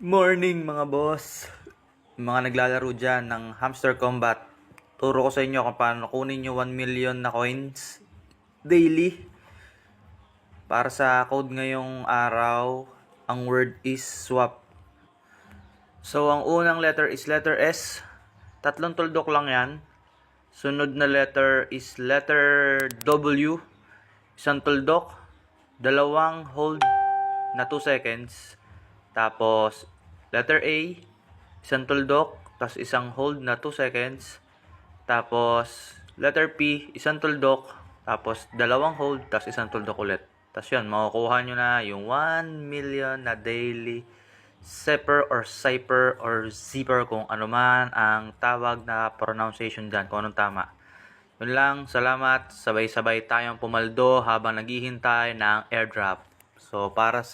Morning mga boss, mga naglalaro dyan ng Hamster Combat. Turo ko sa inyo kung paano kunin nyo 1 million na coins daily. Para sa code ngayong araw, ang word is swap. So ang unang letter is letter S. Tatlong tuldok lang yan. Sunod na letter is letter W. Isang tuldok. Dalawang hold na 2 seconds. Tapos letter A, isang tuldok, tapos isang hold na 2 seconds. Tapos letter P, isang tuldok, tapos dalawang hold, tapos isang tuldok ulit. Tapos yun, makukuha nyo na yung 1 million na daily zipper or zipper kung ano man ang tawag na pronunciation dyan, kung anong tama. Yun lang, salamat. Sabay-sabay tayong pumaldo habang naghihintay ng airdrop. So para sa